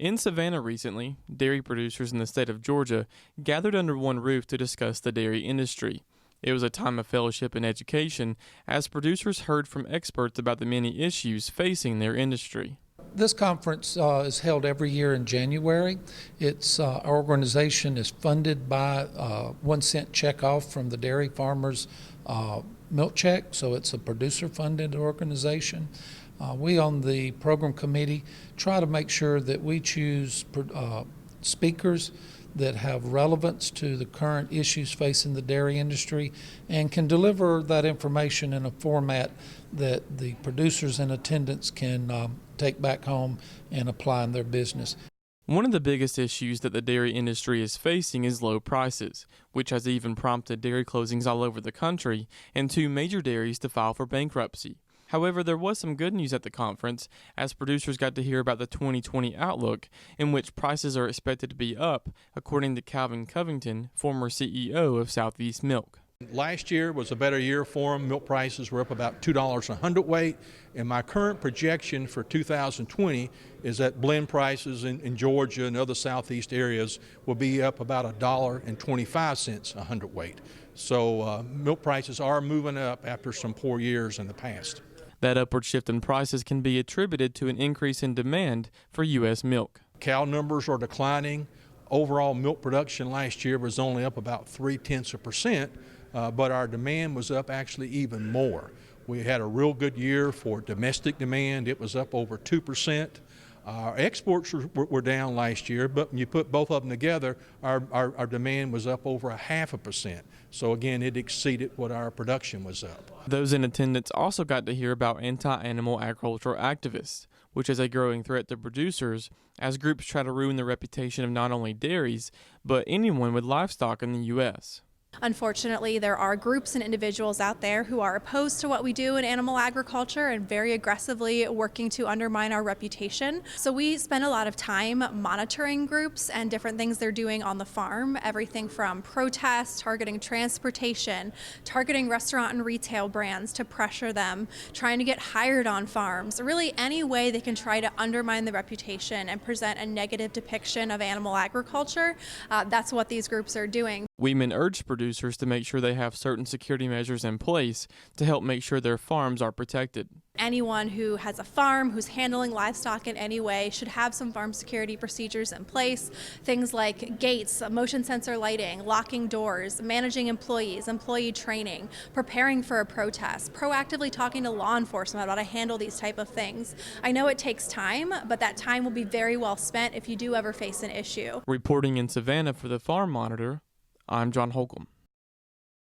In Savannah recently, dairy producers in the state of Georgia gathered under one roof to discuss the dairy industry. It was a time of fellowship and education as producers heard from experts about the many issues facing their industry. This conference is held every year in January. Our organization is funded by 1 cent checkoff from the dairy farmers' milk check, so it's a producer-funded organization. We on the program committee try to make sure that we choose speakers that have relevance to the current issues facing the dairy industry and can deliver that information in a format that the producers in attendance can take back home and apply in their business. One of the biggest issues that the dairy industry is facing is low prices, which has even prompted dairy closings all over the country and 2 major dairies to file for bankruptcy. However, there was some good news at the conference as producers got to hear about the 2020 outlook, in which prices are expected to be up, according to Covington, former CEO of Southeast Milk. Last year was a better year for them. Milk prices were up about $2 a hundredweight, and my current projection for 2020 is that blend prices in Georgia and other southeast areas will be up about $1.25 a hundredweight. So milk prices are moving up after some poor years in the past. That upward shift in prices can be attributed to an increase in demand for U.S. milk. Cow numbers are declining. Overall milk production last year was only up about 0.3%, but our demand was up actually even more. We had a real good year for domestic demand. It was up over 2%. Our exports were down last year, but when you put both of them together, our demand was up over 0.5%. So again, it exceeded what our production was up. Those in attendance also got to hear about anti-animal agricultural activists, which is a growing threat to producers as groups try to ruin the reputation of not only dairies, but anyone with livestock in the U.S. Unfortunately, there are groups and individuals out there who are opposed to what we do in animal agriculture and very aggressively working to undermine our reputation. So we spend a lot of time monitoring groups and different things they're doing on the farm, everything from protests, targeting transportation, targeting restaurant and retail brands to pressure them, trying to get hired on farms, really any way they can try to undermine the reputation and present a negative depiction of animal agriculture. That's what these groups are doing. Weeman urged producers to make sure they have certain security measures in place to help make sure their farms are protected. Anyone who has a farm, who's handling livestock in any way, should have some farm security procedures in place. Things like gates, motion sensor lighting, locking doors, managing employees, employee training, preparing for a protest, proactively talking to law enforcement about how to handle these type of things. I know it takes time, but that time will be very well spent if you do ever face an issue. Reporting in Savannah for the Farm Monitor, I'm John Holcomb.